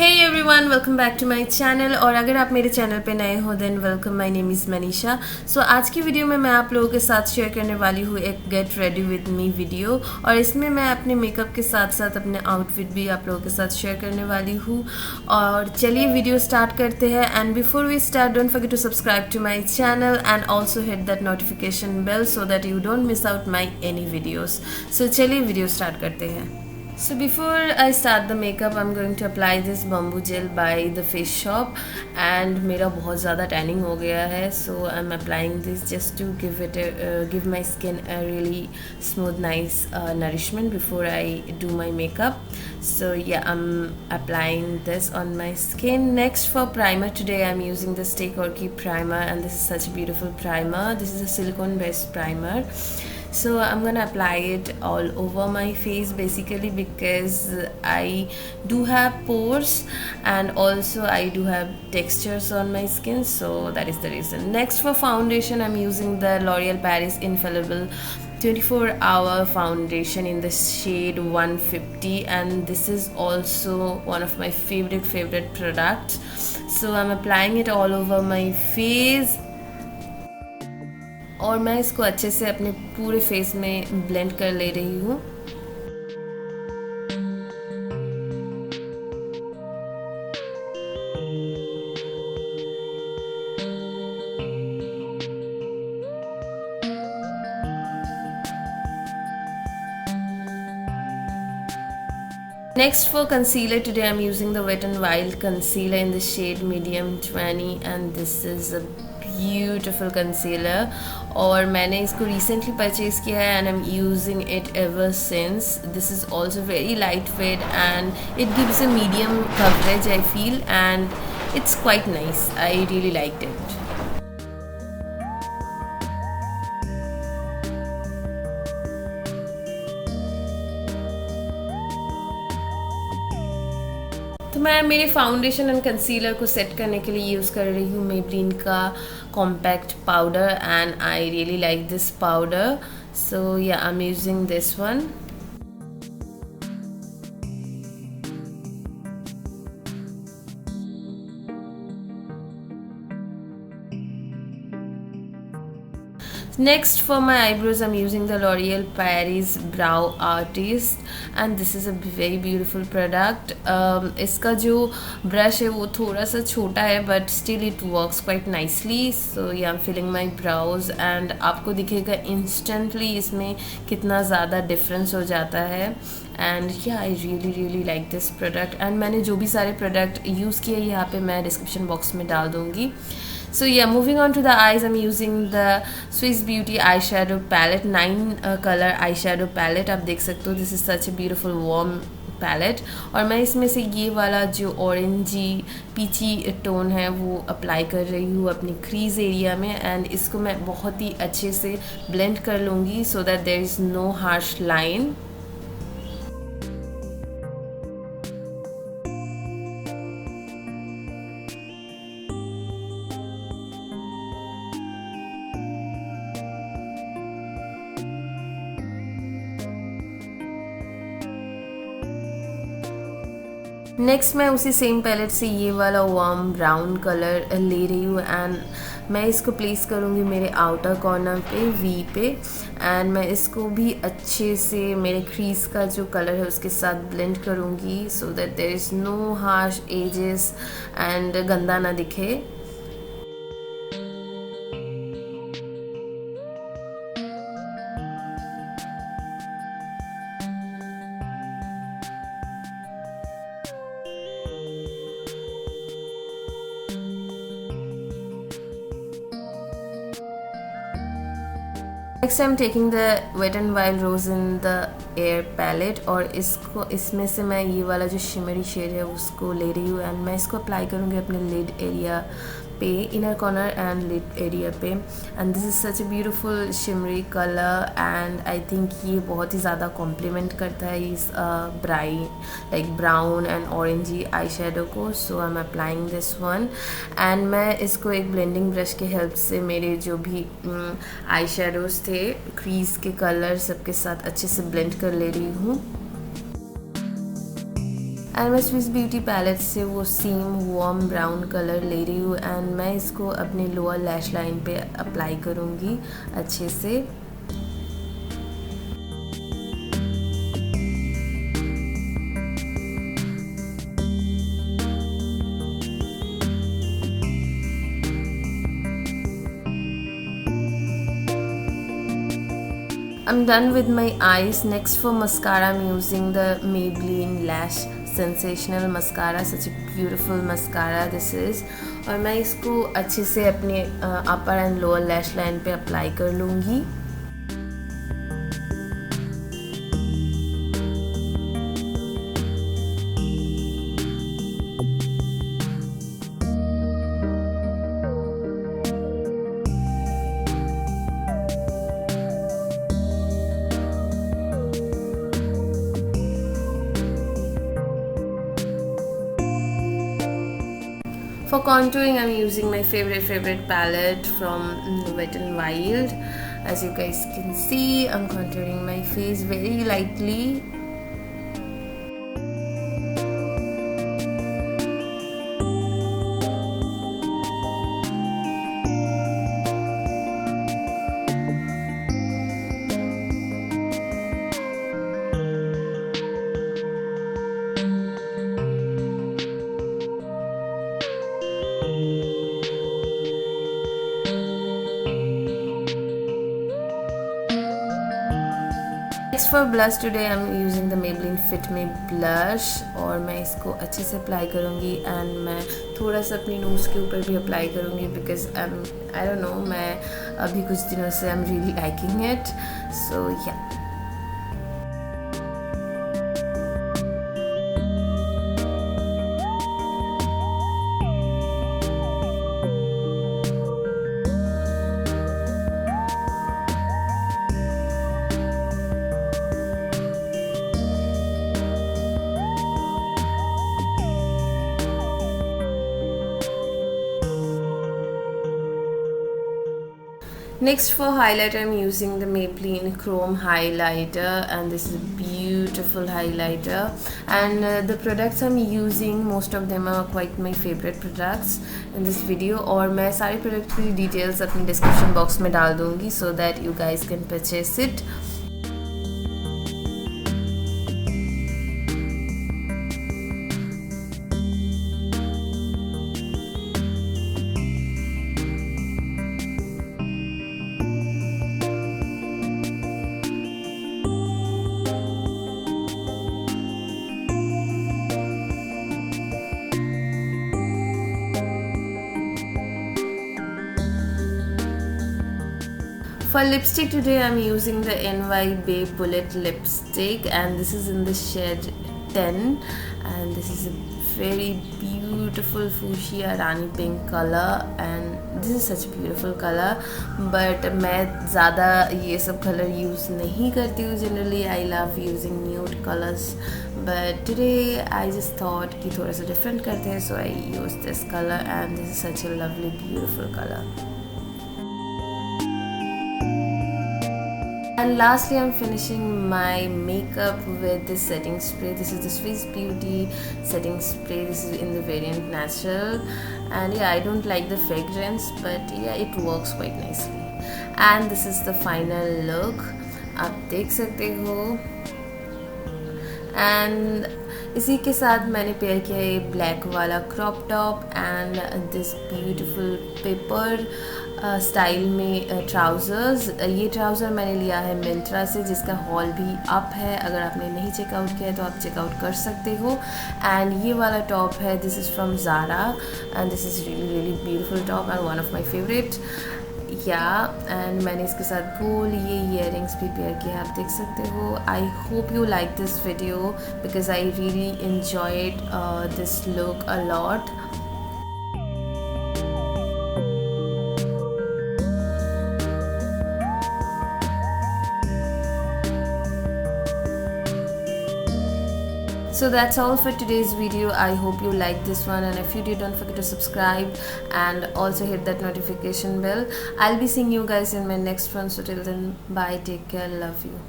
Hey everyone, welcome back to my channel। और अगर आप मेरे चैनल पे नए हो then welcome, my name is Manisha. So आज की वीडियो में मैं आप लोगों के साथ शेयर करने वाली हूँ एक get ready with me video, और इसमें मैं अपने मेकअप के साथ साथ अपने आउटफिट भी आप लोगों के साथ शेयर करने वाली हूँ। और चलिए वीडियो स्टार्ट करते हैं। And before we start, don't forget to subscribe to my channel and also hit that notification bell so that you don't miss out my any videos. So चलिए वीडियो स्टार्ट करते हैं। So before I start the makeup, I'm going to apply this bamboo gel by the Face Shop, and मेरा बहुत ज़्यादा tanning हो गया है, so I'm applying this just to give my skin a really smooth, nice nourishment before I do my makeup. So yeah, I'm applying this on my skin. Next for primer, today I'm using the quirky primer, and this is such a beautiful primer. This is a silicone based primer. So I'm gonna apply it all over my face basically because I do have pores and also I do have textures on my skin, so that is the reason. Next for foundation, I'm using the L'Oreal Paris Infallible 24-hour foundation in the shade 150, and this is also one of my favorite products. So I'm applying it all over my face और मैं इसको अच्छे से अपने पूरे face में blend कर ले रही हूँ। Next for concealer, today I'm using the Wet n Wild concealer in the shade medium 20, and this is a beautiful concealer और मैंने इसको recently purchase किया है and I'm using it ever since. This is also very lightweight and it gives a medium coverage I feel, and it's quite nice. I really liked it. तो मैं मेरे foundation and concealer को set करने के लिए use कर रही हूँ Maybelline का compact powder, and I really like this powder, so yeah I am using this one. Next for my eyebrows, I'm using the L'Oreal Paris Brow Artist, and this is a very beautiful product. इसका जो brush है वो थोड़ा सा छोटा है but still it works quite nicely. So yeah, I'm filling my brows and आपको दिखेगा instantly इसमें कितना ज़्यादा difference हो जाता है. And yeah, I really like this product, and मैंने जो भी सारे product यूज़ किए यहाँ पे मैं description box में डाल दूँगी. So yeah, moving on to the eyes, I'm using the Swiss Beauty eyeshadow palette, 9 color eyeshadow palette. आप देख सकते हो, this is such a beautiful warm palette, और मैं इसमें से ये वाला जो ऑरेंजी पीची टोन है वो अप्लाई कर रही हूँ अपनी क्रीज एरिया में, एंड इसको मैं बहुत ही अच्छे से ब्लेंड कर लूँगी so that there is no harsh line. Next मैं उसी सेम पैलेट से ये वाला वार्म ब्राउन कलर ले रही हूँ, एंड मैं इसको प्लेस करूँगी मेरे आउटर कॉर्नर पे वी पे, एंड मैं इसको भी अच्छे से मेरे क्रीज का जो कलर है उसके साथ ब्लेंड करूँगी so that there is no harsh edges and गंदा ना दिखे। Next I am taking the wet and wild rose in the air palette, और इसमें से मैं ये वाला जो शिमरी शेड है उसको ले रही हूँ, एंड मैं इसको अप्लाई करूँगी अपने लिड एरिया पे, inner corner and lid area पे, and this is such a beautiful shimmery colour, and I think ये बहुत ही ज़्यादा कॉम्प्लीमेंट करता है इस like brown and orangey eye shadow को. So I am applying this one and मैं इसको एक ब्लेंडिंग ब्रश के हेल्प से मेरे जो भी आई शेडोज़ थे क्रीज के कलर सबके साथ अच्छे से ब्लेंड कर ले रही हूँ. एंड मैं स्विस ब्यूटी पैलेट से वो सेम वार्म ब्राउन कलर ले रही हूँ एंड मैं इसको अपने लोअर लैश लाइन पे अप्लाई करूँगी अच्छे से। I'm done with my eyes. Next for mascara, I'm using the Maybelline Lash Sensational Mascara. Such a beautiful mascara this is. और मैं इसको अच्छे से अपने अपर एंड लोअर लैश लाइन पे अप्लाई कर लूँगी। For contouring, I'm using my favorite palette from Wet n Wild. As you guys can see, I'm contouring my face very lightly. Next for blush, today I'm using the Maybelline Fit Me blush और मैं इसको अच्छे से apply करूँगी and मैं थोड़ा सा अपनी नोज़ के ऊपर भी अप्लाई करूँगी बिकॉज आई डोंट नो, मैं अभी कुछ दिनों से I am really liking it, so yeah. Next for highlighter, I'm using the Maybelline Chrome highlighter and this is a beautiful highlighter and the products I'm using, most of them are quite my favorite products in this video और मैं सारे product की details अपने description box में डाल दूँगी so that you guys can purchase it. For lipstick today, I'm using the NY Bay Bullet lipstick and this is in the shade 10 and this is a very beautiful fuchsia rani pink color and this is such a beautiful color but मैं ज़्यादा ये सब color use नहीं करती हूँ generally. I love using nude colors but today I just thought कि थोड़ा सा different करते हैं so I used this color and this is such a lovely beautiful color. And lastly, I'm finishing my makeup with this setting spray. This is the Swiss Beauty setting spray. This is in the variant natural and yeah, I don't like the fragrance but yeah, it works quite nicely. And this is the final look. आप देख सकते हो and इसी के साथ मैंने pair किया है ब्लैक वाला crop top and this beautiful paper style में ट्राउज़र्स. ये ट्राउज़र मैंने लिया है मिंत्रा से जिसका हॉल भी अप है. अगर आपने नहीं चेकआउट किया है तो आप चेकआउट कर सकते हो. एंड ये वाला टॉप है, this is from Zara and this is really really beautiful top and one of my favourite. Yeah and मैंने इसके साथ गोल ये ईयरिंग्स भी पेयर किया है, आप देख सकते हो. I hope you like this video because I really enjoyed this look a lot. So that's all for today's video. I hope you liked this one and if you did, don't forget to subscribe and also hit that notification bell. I'll be seeing you guys in my next one. So till then, bye, take care, love you.